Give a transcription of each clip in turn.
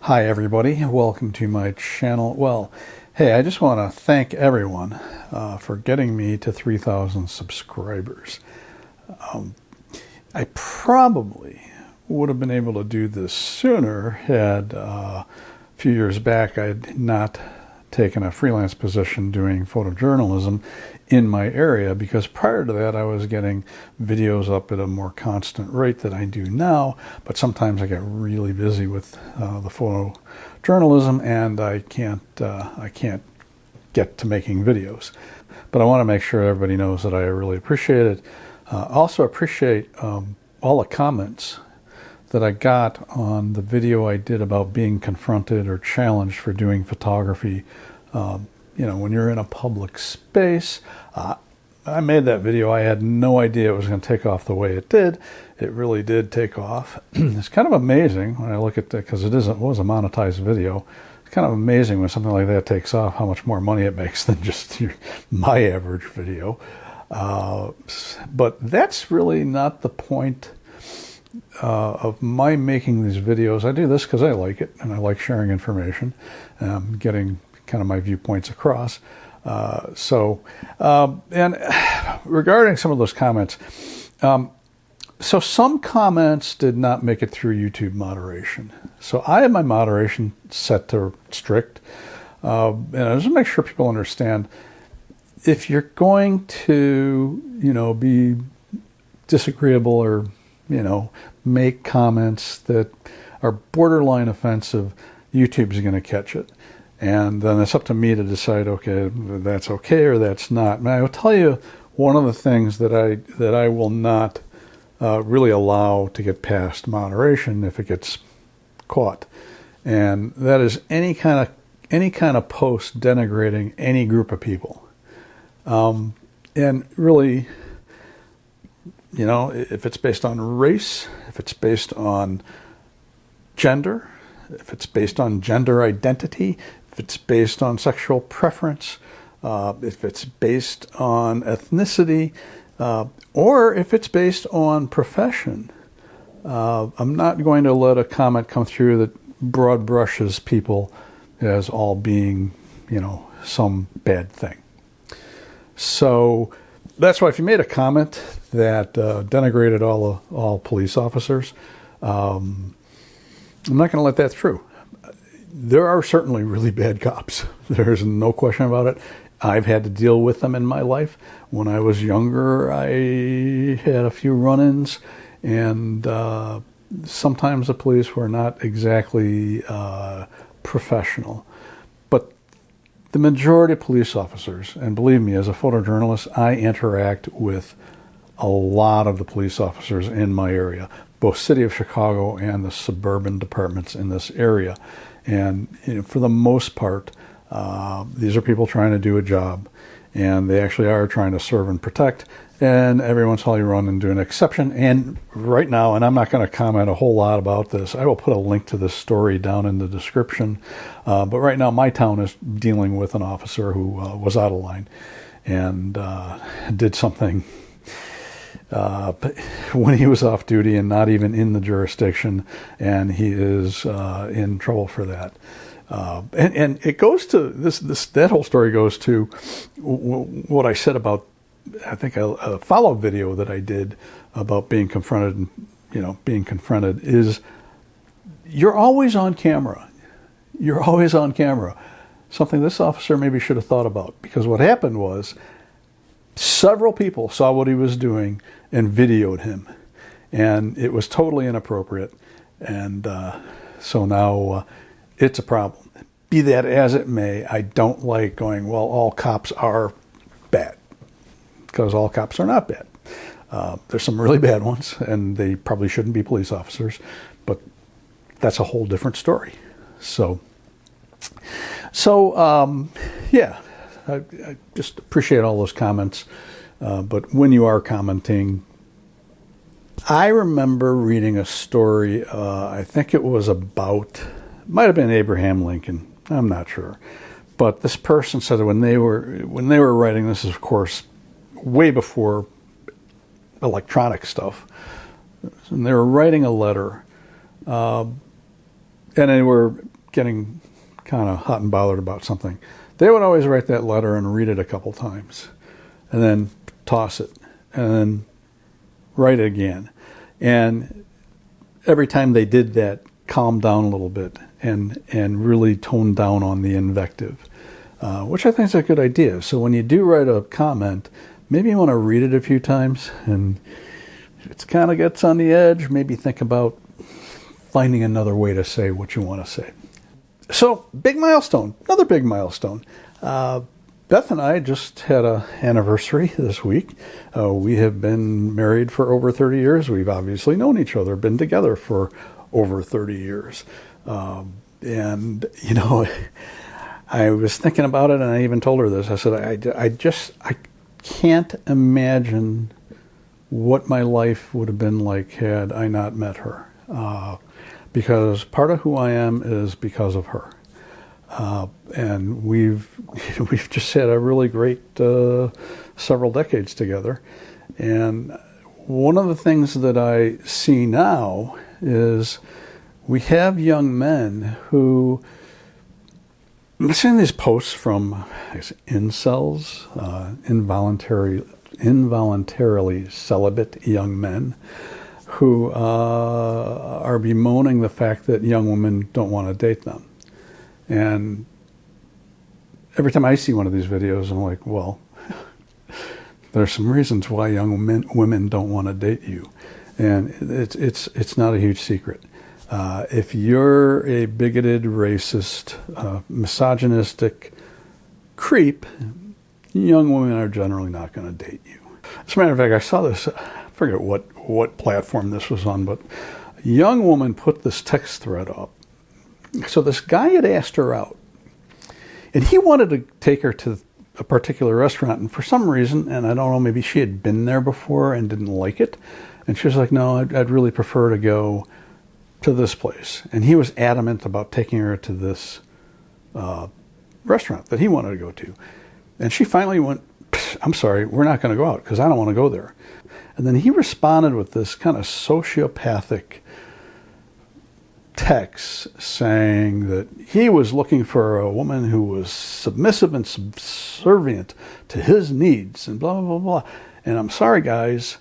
Hi everybody, welcome to my channel. Well, hey, I just want to thank everyone for getting me to 3,000 subscribers. I probably would have been able to do this sooner had a few years back I had not taken a freelance position doing photojournalism in my area, because prior to that I was getting videos up at a more constant rate than I do now, but sometimes I get really busy with the photojournalism and I can't get to making videos. But I want to make sure everybody knows that I really appreciate it. Also appreciate all the comments that I got on the video I did about being confronted or challenged for doing photography. You know, when you're in a public space. I made that video. I had no idea it was going to take off the way it did. It really did take off. It's kind of amazing when I look at that, because it was a monetized video. It's kind of amazing when something like that takes off, how much more money it makes than just my average video. But that's really not the point of my making these videos. I do this because I like it, and I like sharing information, getting kind of my viewpoints across. And regarding some of those comments, so some comments did not make it through YouTube moderation. So I had my moderation set to strict, and I just make sure people understand, if you're going to, be disagreeable or, make comments that are borderline offensive, YouTube's going to catch it. And then it's up to me to decide, okay, that's okay or that's not. And I will tell you one of the things that I will not really allow to get past moderation if it gets caught, and that is any kind of post denigrating any group of people. And really, if it's based on race, if it's based on gender, if it's based on gender identity, if it's based on sexual preference, if it's based on ethnicity, or if it's based on profession, I'm not going to let a comment come through that broad brushes people as all being, some bad thing. So that's why if you made a comment that denigrated all police officers, I'm not going to let that through. There are certainly really bad cops. There's no question about it. I've had to deal with them in my life. When I was younger, I had a few run-ins, and sometimes the police were not exactly professional. But the majority of police officers, and believe me, as a photojournalist, I interact with a lot of the police officers in my area, both City of Chicago and the suburban departments in this area. And for the most part, these are people trying to do a job, and they actually are trying to serve and protect. And every once in a while you run into an exception. And right now, and I'm not going to comment a whole lot about this, I will put a link to this story down in the description. But right now my town is dealing with an officer who was out of line and did something when he was off duty and not even in the jurisdiction, and he is in trouble for that. And it goes to that whole story goes to what I said about, I think, a follow-up video that I did about being confronted. And being confronted is, you're always on camera. You're always on camera. Something this officer maybe should have thought about, because what happened was several people saw what he was doing and videoed him, and it was totally inappropriate. And so now it's a problem. Be that as it may, I don't like going, well, all cops are bad, because all cops are not bad. There's some really bad ones, and they probably shouldn't be police officers, but that's a whole different story. So yeah, I just appreciate all those comments. But when you are commenting, I remember reading a story, I think it was about, might have been Abraham Lincoln, I'm not sure. But this person said that when they were writing, this is of course way before electronic stuff, and they were writing a letter, and they were getting kind of hot and bothered about something, they would always write that letter and read it a couple times and then toss it and then write it again. And every time they did that, calmed down a little bit and really toned down on the invective, which I think is a good idea. So when you do write a comment, maybe you want to read it a few times, and if it kind of gets on the edge, maybe think about finding another way to say what you want to say. So, big milestone, another big milestone. Beth and I just had an anniversary this week. We have been married for over 30 years. We've obviously known each other, been together for over 30 years. And, you know, I was thinking about it, and I even told her this. I said, I can't imagine what my life would have been like had I not met her. Because part of who I am is because of her. And we've just had a really great several decades together. And one of the things that I see now is we have young men who, I'm seeing these posts from incels, involuntarily celibate young men, who are bemoaning the fact that young women don't want to date them. And every time I see one of these videos, I'm like, well, there's some reasons why young women don't want to date you. And it's not a huge secret. If you're a bigoted, racist, misogynistic creep, young women are generally not going to date you. As a matter of fact, I saw this, I forget what platform this was on, but a young woman put this text thread up. So this guy had asked her out, and he wanted to take her to a particular restaurant, and for some reason, and I don't know, maybe she had been there before and didn't like it, and she was like, no, I'd really prefer to go to this place. And he was adamant about taking her to this restaurant that he wanted to go to. And she finally went, I'm sorry, we're not going to go out because I don't want to go there. And then he responded with this kind of sociopathic text saying that he was looking for a woman who was submissive and subservient to his needs and blah, blah, blah. And I'm sorry, guys,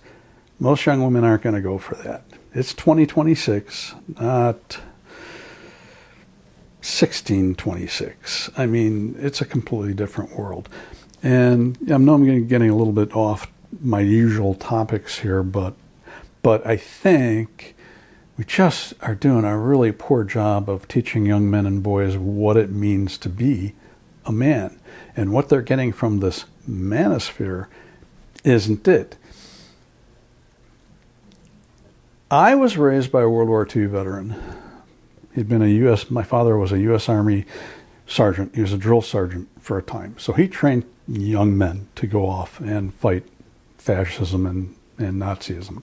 most young women aren't going to go for that. It's 2026, not 1626. I mean, it's a completely different world. And I know I'm getting a little bit off my usual topics here, but I think we just are doing a really poor job of teaching young men and boys what it means to be a man. And what they're getting from this manosphere isn't it. I was raised by a World War II veteran. He'd been my father was a U.S. Army sergeant. He was a drill sergeant for a time. So he trained young men to go off and fight fascism and Nazism.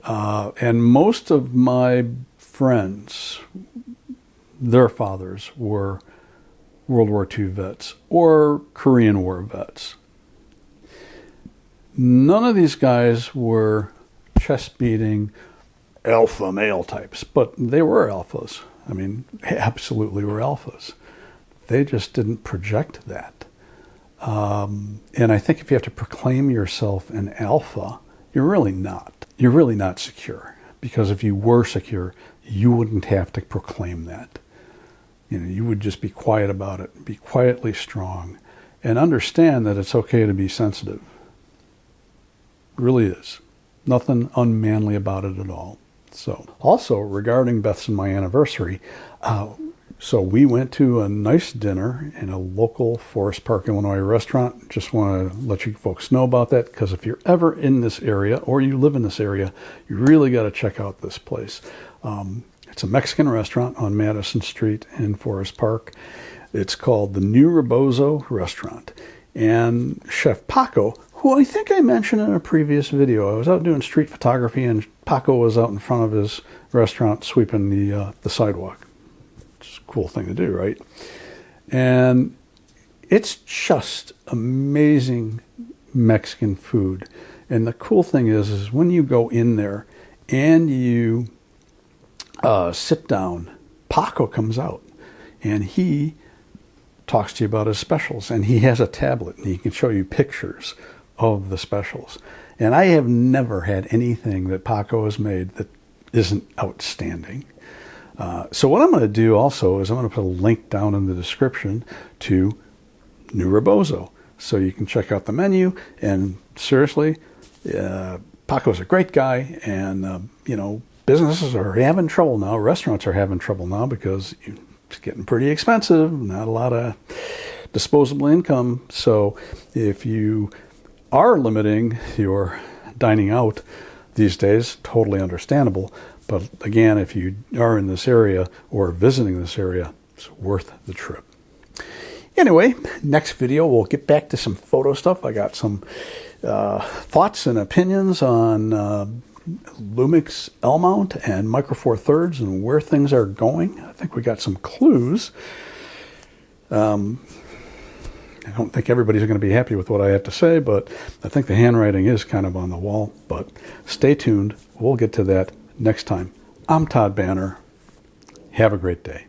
And most of my friends, their fathers were World War II vets or Korean War vets. None of these guys were chest-beating alpha male types, but they were alphas. I mean, absolutely were alphas. They just didn't project that. And I think if you have to proclaim yourself an alpha, you're really not. You're really not secure. Because if you were secure, you wouldn't have to proclaim that. You know, you would just be quiet about it, be quietly strong, and understand that it's okay to be sensitive. It really is. Nothing unmanly about it at all. So, also regarding Beth's and my anniversary, so we went to a nice dinner in a local Forest Park, Illinois restaurant. Just want to let you folks know about that, because if you're ever in this area or you live in this area, you really got to check out this place. It's a Mexican restaurant on Madison Street in Forest Park. It's called the New Rebozo Restaurant. And Chef Paco, who I think I mentioned in a previous video, I was out doing street photography and Paco was out in front of his restaurant sweeping the sidewalk. It's a cool thing to do, right? And it's just amazing Mexican food. And the cool thing is when you go in there and you sit down, Paco comes out. and he talks to you about his specials, and he has a tablet and he can show you pictures of the specials. And I have never had anything that Paco has made that isn't outstanding. So what I'm going to do also is I'm going to put a link down in the description to New Rebozo, so you can check out the menu. And seriously, Paco's a great guy, and businesses are having trouble now. Restaurants are having trouble now because it's getting pretty expensive. Not a lot of disposable income. So if you are limiting your dining out these days, totally understandable. But again, if you are in this area or visiting this area, it's worth the trip. Anyway, next video, we'll get back to some photo stuff. I got some thoughts and opinions on Lumix L-mount and Micro Four Thirds and where things are going. I think we got some clues. I don't think everybody's going to be happy with what I have to say, but I think the handwriting is kind of on the wall. But stay tuned. We'll get to that next time. I'm Todd Banner. Have a great day.